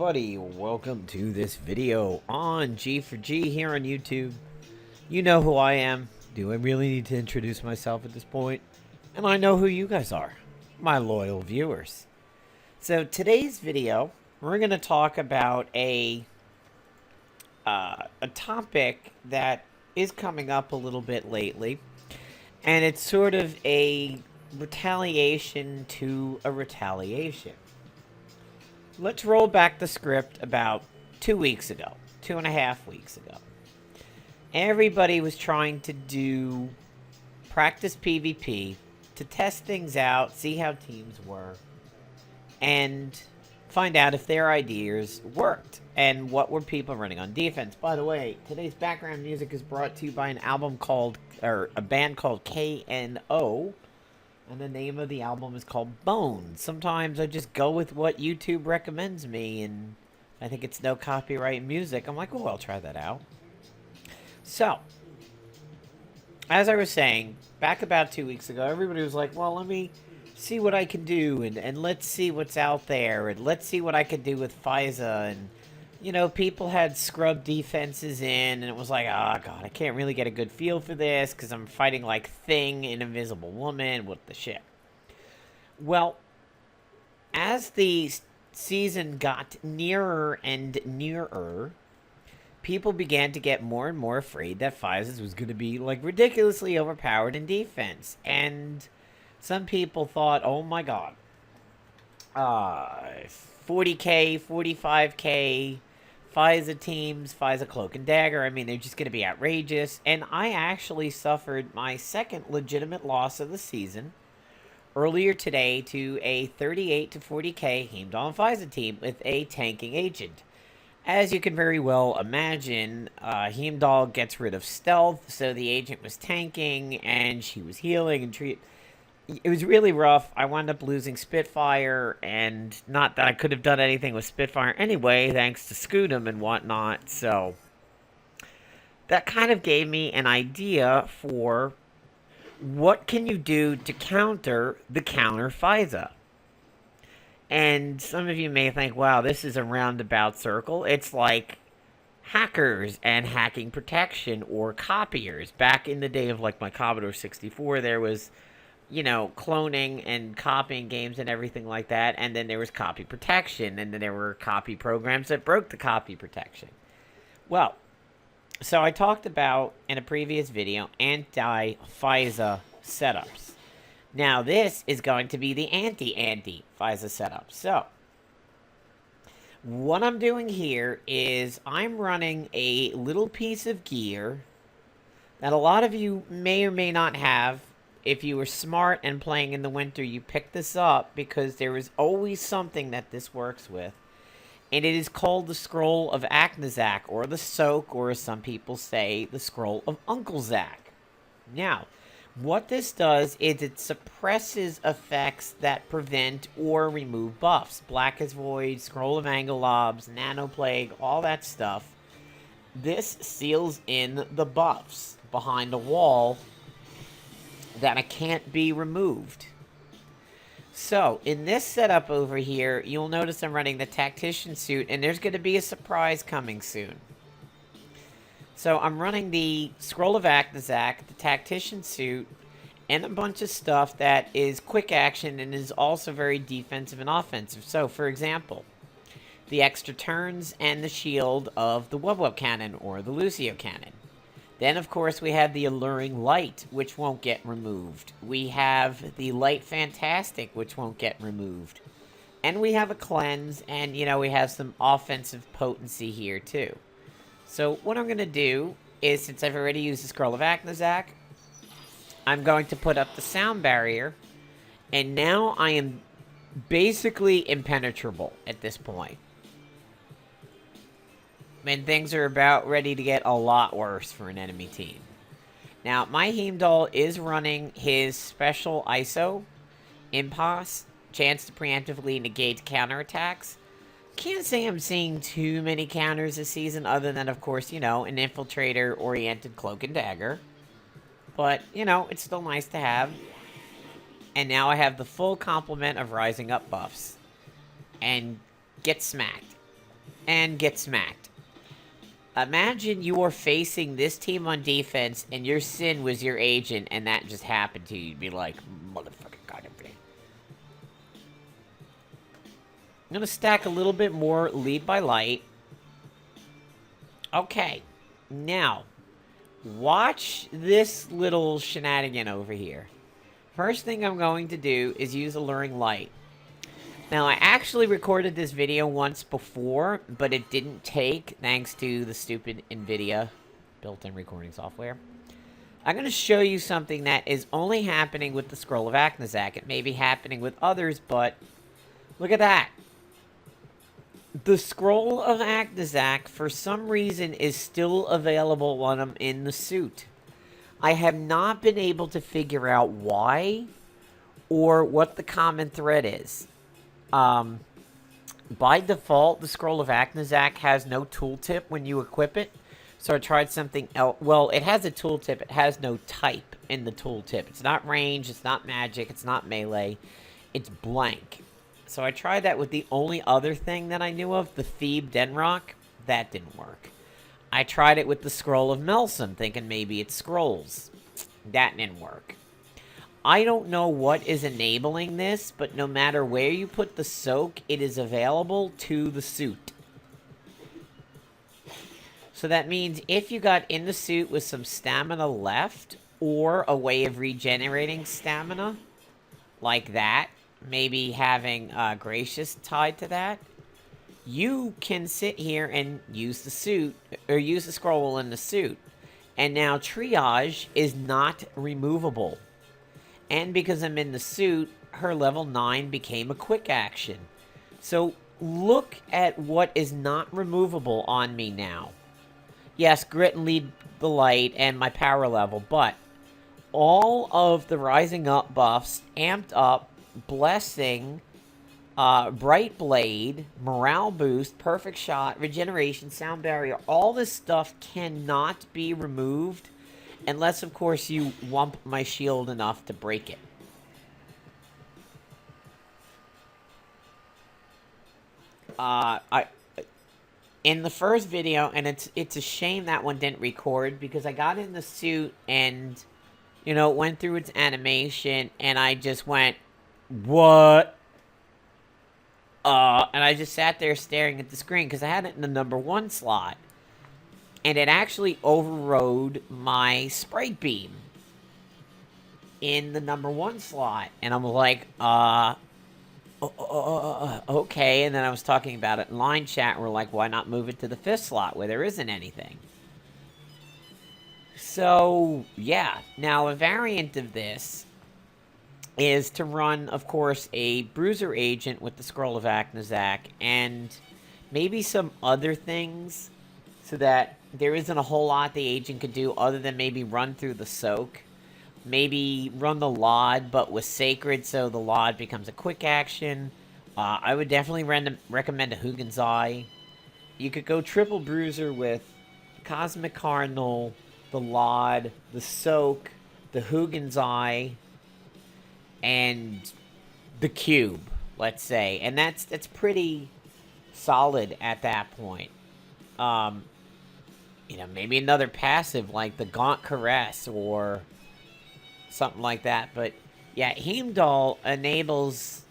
everybody, welcome to this video on G4G here on YouTube. You know who I am. Do I really need to introduce myself at this point? And I know who you guys are, my loyal viewers. So today's video, we're going to talk about a topic that is coming up a little bit lately. And it's sort of a retaliation to a retaliation. Let's roll back the script about 2 weeks ago, 2.5 weeks ago. Everybody was trying to do practice PvP to test things out, see how teams were, and find out if their ideas worked and what were people running on defense. By the way, today's background music is brought to you by a band called KNO. And the name of the album is called Bones. Sometimes I just go with what YouTube recommends me, and I think it's no copyright music. I'm like, oh, I'll try that out. So, as I was saying, back about 2 weeks ago, everybody was like, well, let me see what I can do, and let's see what's out there, and let's see what I can do with Faiza, and, you know, people had scrub defenses in, and it was like, oh, God, I can't really get a good feel for this, because I'm fighting like Thing and Invisible Woman, what the shit. Well, as the season got nearer and nearer, people began to get more and more afraid that Faiza was going to be, like, ridiculously overpowered in defense, and some people thought, oh my God, 40k, 45k, Faiza teams, Faiza Cloak and Dagger, I mean, they're just going to be outrageous. And I actually suffered my second legitimate loss of the season earlier today to a 38 to 40k Heimdall and Faiza team with a tanking agent. As you can very well imagine, Heimdall gets rid of stealth, so the agent was tanking, and she was healing and it was really rough. I wound up losing Spitfire, and not that I could have done anything with Spitfire anyway, thanks to Scudam and whatnot, so that kind of gave me an idea for what can you do to counter the counter Faiza. And some of you may think, wow, this is a roundabout circle. It's like hackers and hacking protection or copiers. Back in the day of like my Commodore 64, there was, you know, cloning and copying games and everything like that. And then there was copy protection. And then there were copy programs that broke the copy protection. Well, so I talked about, in a previous video, anti-Faiza setups. Now, this is going to be the anti-Faiza setup. So, what I'm doing here is I'm running a little piece of gear that a lot of you may or may not have. If you were smart and playing in the winter, you picked this up because there is always something that this works with. And it is called the Scroll of Aknazak, or the Soak, or as some people say, the Scroll of Uncle Zach. Now, what this does is it suppresses effects that prevent or remove buffs. Black as Void, Scroll of Angelobs, Nano Plague, all that stuff. This seals in the buffs behind a wall that it can't be removed. So, in this setup over here, you'll notice I'm running the Tactician suit, and there's going to be a surprise coming soon. So, I'm running the Scroll of Aknazak, the Tactician suit, and a bunch of stuff that is quick action and is also very defensive and offensive. So, for example, the extra turns and the shield of the Wub Cannon or the Lucio Cannon. Then, of course, we have the Alluring Light, which won't get removed. We have the Light Fantastic, which won't get removed. And we have a Cleanse, and, you know, we have some offensive potency here, too. So, what I'm going to do is, since I've already used the Scroll of Aknazak, I'm going to put up the Sound Barrier, and now I am basically impenetrable at this point. And things are about ready to get a lot worse for an enemy team. Now, my Heimdall is running his special ISO, Impasse, chance to preemptively negate counterattacks. Can't say I'm seeing too many counters this season, other than, of course, you know, an Infiltrator-oriented Cloak and Dagger. But, you know, it's still nice to have. And now I have the full complement of Rising Up buffs. And get smacked. and get smacked. Imagine you are facing this team on defense, and your Sin was your agent, and that just happened to you. You'd be like, motherfucking god. I'm going to stack a little bit more lead by light. Okay. Now, watch this little shenanigan over here. First thing I'm going to do is use Alluring Light. Now, I actually recorded this video once before, but it didn't take thanks to the stupid NVIDIA built-in recording software. I'm going to show you something that is only happening with the Scroll of Aknazak. It may be happening with others, but look at that. The Scroll of Aknazak, for some reason, is still available when I'm in the suit. I have not been able to figure out why or what the common thread is. By default, the Scroll of Aknazak has no tooltip when you equip it. So I tried something else. Well, it has a tooltip. It has no type in the tooltip. It's not range. It's not magic. It's not melee. It's blank. So I tried that with the only other thing that I knew of, the Thebe Denrock. That didn't work. I tried it with the Scroll of Melsam, thinking maybe it's scrolls. That didn't work. I don't know what is enabling this, but no matter where you put the soak, it is available to the suit. So that means if you got in the suit with some stamina left, or a way of regenerating stamina, like that, maybe having Gracious tied to that, you can sit here and use the suit, or use the scroll in the suit. And now Triage is not removable. And because I'm in the suit, her level 9 became a quick action. So look at what is not removable on me now. Yes, Grit and Lead the Light and my power level, but all of the Rising Up buffs, Amped Up, Blessing, Bright Blade, Morale Boost, Perfect Shot, Regeneration, Sound Barrier, all this stuff cannot be removed unless, of course, you wump my shield enough to break it. In the first video, and it's a shame that one didn't record, because I got in the suit and, you know, it went through its animation, and I just went, what? And I just sat there staring at the screen, because I had it in the number 1 slot. And it actually overrode my Sprite Beam in the number 1 slot. And I'm like, okay. And then I was talking about it in line chat, and we're like, why not move it to the 5th slot where there isn't anything? So, yeah. Now, a variant of this is to run, of course, a Bruiser agent with the Scroll of Aknazak, and maybe some other things, so that there isn't a whole lot the agent could do other than maybe run through the soak. Maybe run the Laud, but with Sacred, so the Laud becomes a quick action. I would definitely recommend a Hugin's Eye. You could go triple Bruiser with Cosmic Cardinal, the Laud, the Soak, the Hugin's Eye, and the Cube, let's say. And that's pretty solid at that point. You know, maybe another passive like the Gaunt Caress or something like that. But yeah, Heimdall enables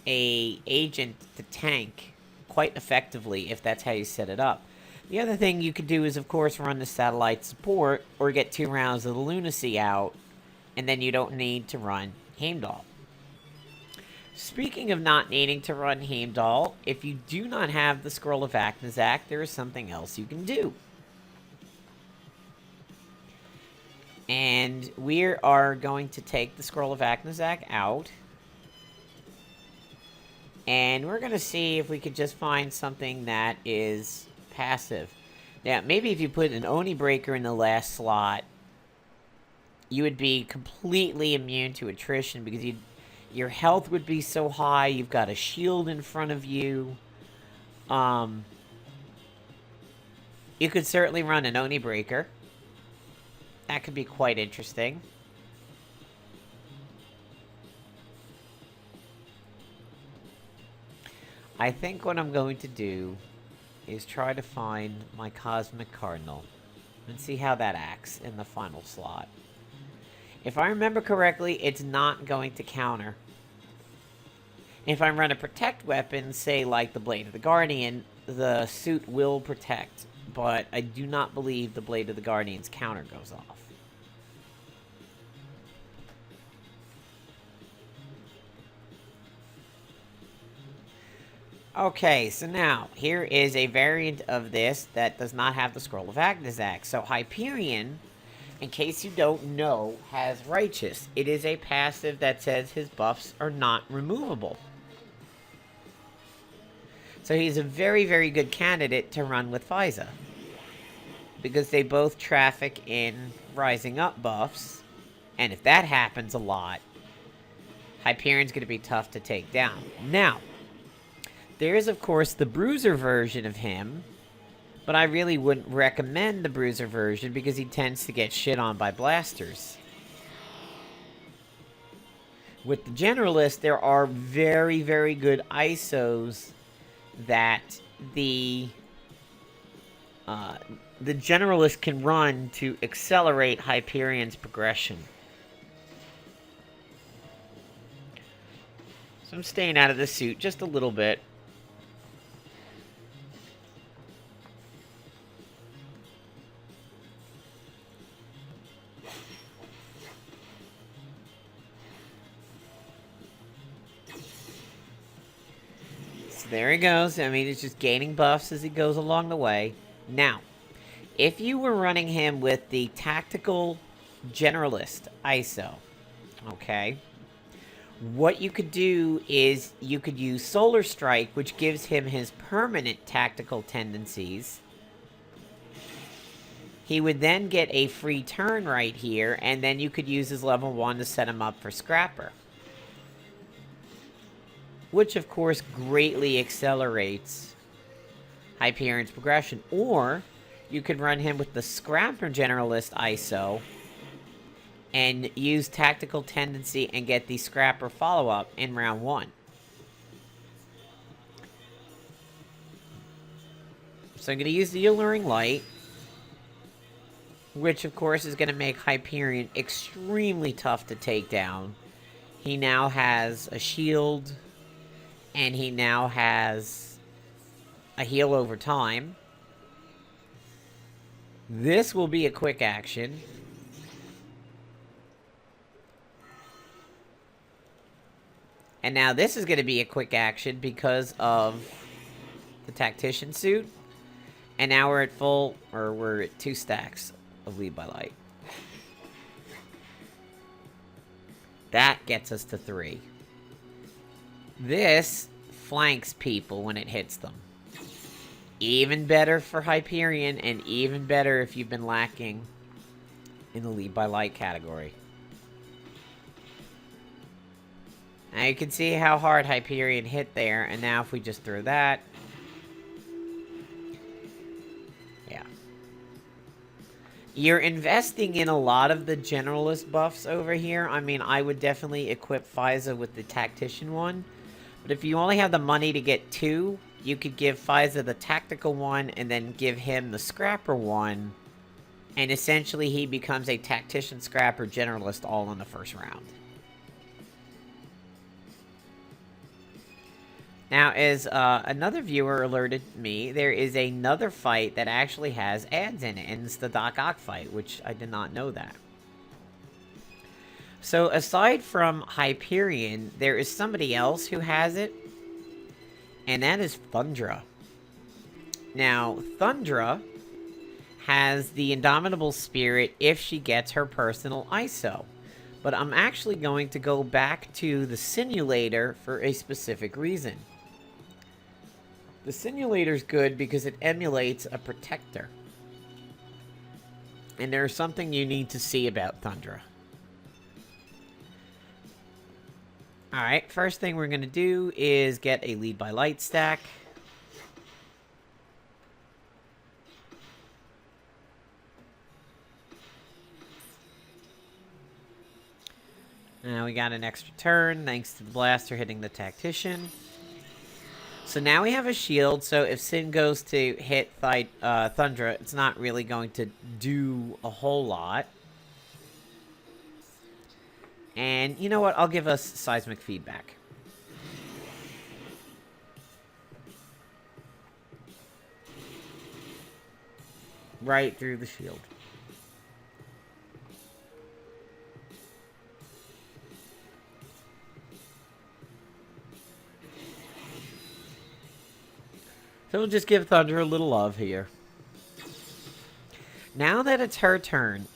a agent to tank quite effectively if that's how you set it up. The other thing you could do is, of course, run the satellite support or get 2 rounds of the Lunacy out, and then you don't need to run Heimdall. Speaking of not needing to run Heimdall, if you do not have the Scroll of Aknazak, there is something else you can do. And we are going to take the Scroll of Aknazak out. And we're going to see if we could just find something that is passive. Now, maybe if you put an Oni Breaker in the last slot, you would be completely immune to attrition, because your health would be so high. You've got a shield in front of you. You could certainly run an Oni Breaker. That could be quite interesting. I think what I'm going to do is try to find my Cosmic Cardinal and see how that acts in the final slot. If I remember correctly, it's not going to counter. If I run a protect weapon, say like the Blade of the Guardian, the suit will protect, but I do not believe the Blade of the Guardian's counter goes off. Okay, so now, here is a variant of this that does not have the Scroll of Agnizac. So Hyperion, in case you don't know, has Righteous. It is a passive that says his buffs are not removable. So he's a very, very good candidate to run with Faiza, because they both traffic in rising up buffs, and if that happens a lot, Hyperion's going to be tough to take down. Now, there is, of course, the Bruiser version of him, but I really wouldn't recommend the Bruiser version because he tends to get shit on by blasters. With the Generalist, there are very, very good ISOs that the Generalist can run to accelerate Hyperion's progression. So I'm staying out of the suit just a little bit. There he goes. I mean, he's just gaining buffs as he goes along the way. Now, if you were running him with the Tactical Generalist ISO, okay, what you could do is you could use Solar Strike, which gives him his permanent tactical tendencies. He would then get a free turn right here, and then you could use his level 1 to set him up for Scrapper, which, of course, greatly accelerates Hyperion's progression. Or, you could run him with the Scrapper Generalist ISO and use Tactical Tendency and get the Scrapper follow-up in round 1. So I'm going to use the Alluring Light, which, of course, is going to make Hyperion extremely tough to take down. He now has a shield, and he now has a heal over time. This will be a quick action. And now this is going to be a quick action because of the Tactician suit. And now we're at full, or we're at 2 stacks of Lead by Light. That gets us to 3. This flanks people when it hits them. Even better for Hyperion, and even better if you've been lacking in the Lead by Light category. Now you can see how hard Hyperion hit there, and now if we just throw that... Yeah. You're investing in a lot of the Generalist buffs over here. I mean, I would definitely equip Faiza with the Tactician one. But if you only have the money to get 2, you could give Faiza the Tactical one and then give him the Scrapper one. And essentially he becomes a Tactician, Scrapper, Generalist all in the first round. Now, as another viewer alerted me, there is another fight that actually has ads in it, and it's the Doc Ock fight, which I did not know that. So, aside from Hyperion, there is somebody else who has it, and that is Thundra. Now, Thundra has the Indomitable Spirit if she gets her personal ISO. But I'm actually going to go back to the simulator for a specific reason. The simulator's good because it emulates a protector. And there's something you need to see about Thundra. Alright, first thing we're going to do is get a Lead by Light stack. Now we got an extra turn thanks to the blaster hitting the Tactician. So now we have a shield, so if Sin goes to hit Thundra, it's not really going to do a whole lot. And you know what? I'll give us seismic feedback. Right through the shield. So we'll just give Thunder a little love here. Now that it's her turn,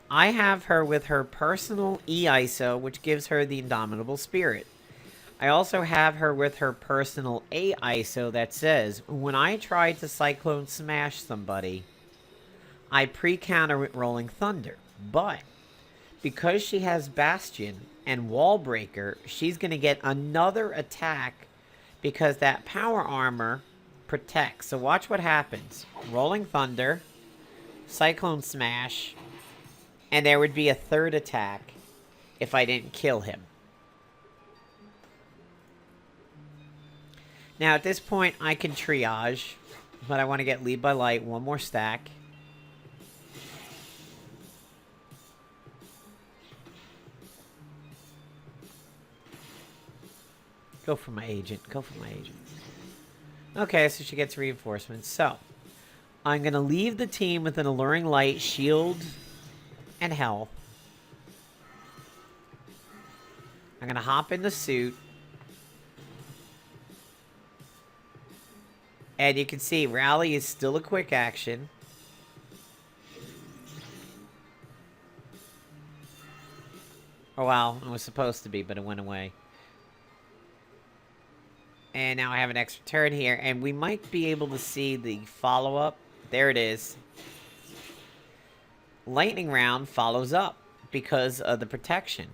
I have her with her personal E-ISO, which gives her the Indomitable Spirit. I also have her with her personal A-ISO that says, when I try to Cyclone Smash somebody, I pre-counter with Rolling Thunder. But because she has Bastion and Wall Breaker, she's going to get another attack because that power armor protects. So watch what happens. Rolling Thunder, Cyclone Smash, and there would be a third attack if I didn't kill him. Now at this point I can triage, but I want to get Lead by Light, one more stack. Go for my agent. Go for my agent. Okay, so she gets reinforcements. So, I'm going to leave the team with an Alluring Light, Shield, and Health. I'm going to hop in the suit. And you can see, Rally is still a quick action. Oh, well, it was supposed to be, but it went away. And now I have an extra turn here, and we might be able to see the follow-up. There it is. Lightning Round follows up because of the protection.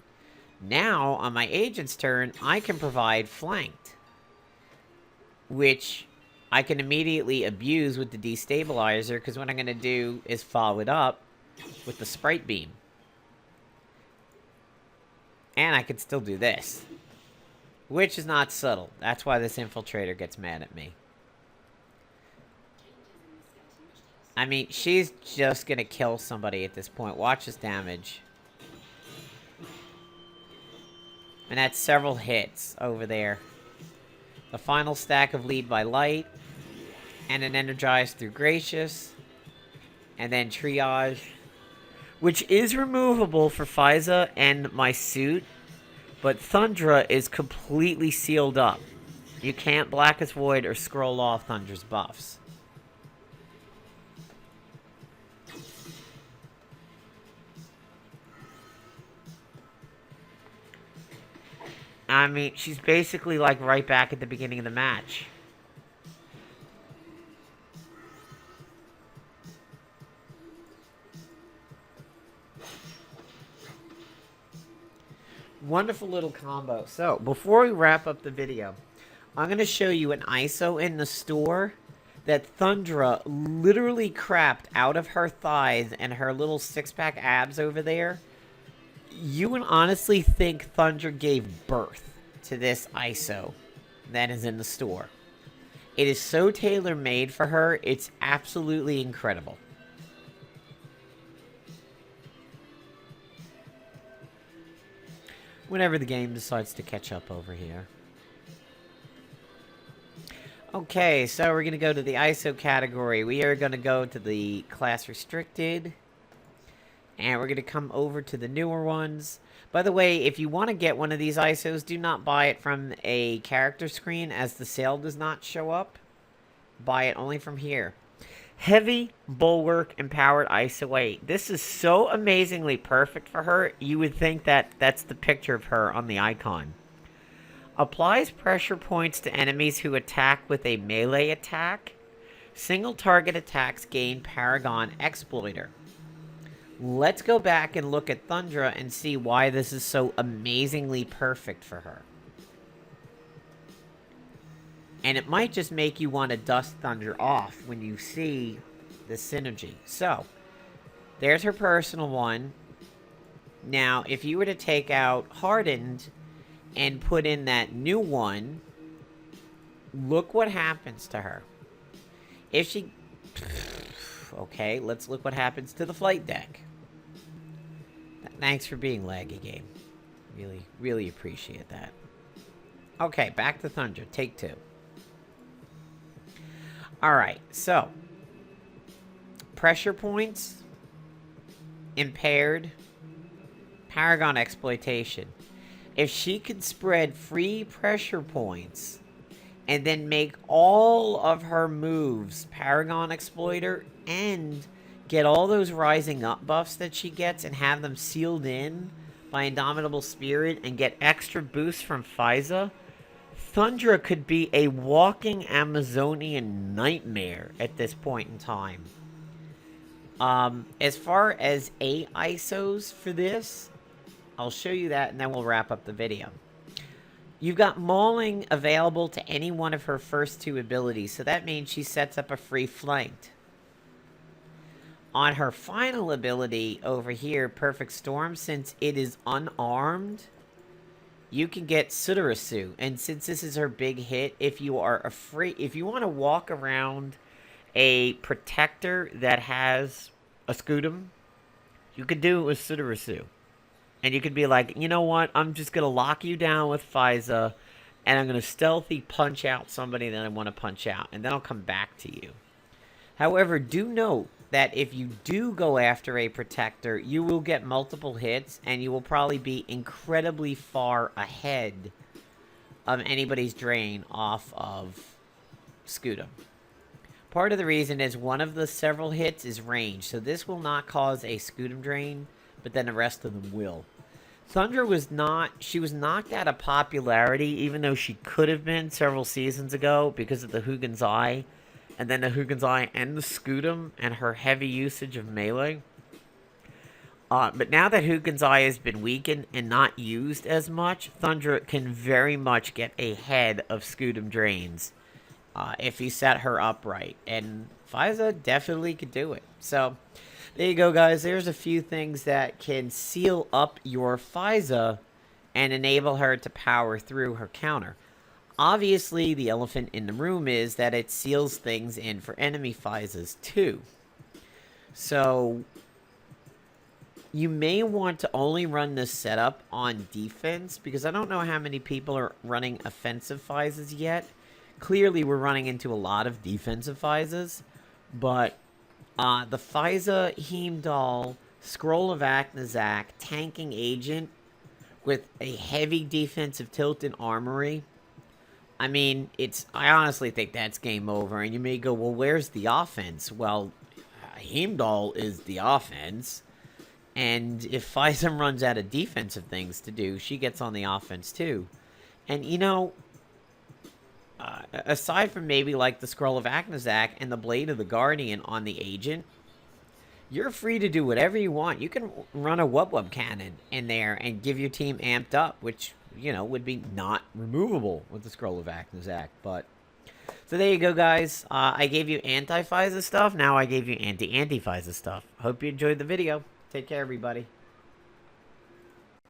Now, on my agent's turn, I can provide Flanked, which I can immediately abuse with the Destabilizer, because what I'm going to do is follow it up with the Sprite Beam. And I can still do this. Which is not subtle. That's why this infiltrator gets mad at me. I mean, she's just gonna kill somebody at this point. Watch this damage. And that's several hits over there. The final stack of Lead by Light. And an Energized through Gracious. And then Triage. Which is removable for Faiza and my suit. But Thundra is completely sealed up. You can't Blackest Void or scroll off Thundra's buffs. I mean, she's basically like right back at the beginning of the match. Wonderful little combo. So, before we wrap up the video, I'm going to show you an ISO in the store that Thundra literally crapped out of her thighs and her little six-pack abs over there. You would honestly think Thundra gave birth to this ISO that is in the store. It is so tailor-made for her, it's absolutely incredible. Whenever the game decides to catch up over here. Okay, so we're going to go to the ISO category. We are going to go to the class restricted. And we're going to come over to the newer ones. By the way, if you want to get one of these ISOs, do not buy it from a character screen as the sale does not show up. Buy it only from here. Heavy Bulwark Empowered ISO 8. This is so amazingly perfect for her, you would think that that's the picture of her on the icon. Applies pressure points to enemies who attack with a melee attack. Single target attacks gain Paragon Exploiter. Let's go back and look at Thundra and see why this is so amazingly perfect for her. And it might just make you want to dust Thundra off when you see the synergy. So, there's her personal one. Now, if you were to take out Hardened and put in that new one, look what happens to her. If she... Okay, let's look what happens to the flight deck. Thanks for being laggy, game. Really, really appreciate that. Okay, back to Thundra. Take 2. Alright, so. Pressure points. Impaired. Paragon exploitation. If she could spread free pressure points and then make all of her moves Paragon Exploiter and get all those rising up buffs that she gets and have them sealed in by Indomitable Spirit and get extra boosts from Faiza, Thundra could be a walking Amazonian nightmare at this point in time. As far as A ISOs for this, I'll show you that and then we'll wrap up the video. You've got Mauling available to any one of her first 2 abilities, so that means she sets up a free flanked. On her final ability over here, Perfect Storm, since it is unarmed, you can get Sudarasu. And since this is her big hit, if you are afraid, if you want to walk around a protector that has a Scutum, you could do it with Sudarasu. And you could be like, you know what, I'm just going to lock you down with Faiza, and I'm going to stealthy punch out somebody that I want to punch out, and then I'll come back to you. However, do note that if you do go after a protector, you will get multiple hits, and you will probably be incredibly far ahead of anybody's drain off of Scutum. Part of the reason is one of the several hits is range, so this will not cause a Scutum drain, but then the rest of them will. Thundra was not, she was knocked out of popularity, even though she could have been several seasons ago because of the Hugins Eye, and then the Hugins Eye and the Scutum, and her heavy usage of melee. But now that Hugins Eye has been weakened and not used as much, Thundra can very much get ahead of Scutum drains if you set her up right. And Faiza definitely could do it. So, there you go, guys. There's a few things that can seal up your Faiza and enable her to power through her counter. Obviously, the elephant in the room is that it seals things in for enemy Faizas, too. So, you may want to only run this setup on defense, because I don't know how many people are running offensive Faizas yet. Clearly, we're running into a lot of defensive Faizas, but the Faiza, Heimdall, Scroll of Aknazak, tanking agent with a heavy defensive tilt in armory. I mean, I honestly think that's game over. And you may go, well, where's the offense? Well, Heimdall is the offense. And if Faiza runs out of defensive things to do, she gets on the offense too. And, you know, aside from maybe like the Scroll of Aknazak and the Blade of the Guardian on the agent, you're free to do whatever you want. You can run a Wub cannon in there and give your team amped up, which, you know, would be not removable with the Scroll of Aknazak. But so there you go, guys. I gave you anti-Faiza stuff. Now I gave you anti-Faiza stuff. Hope you enjoyed the video. Take care, everybody.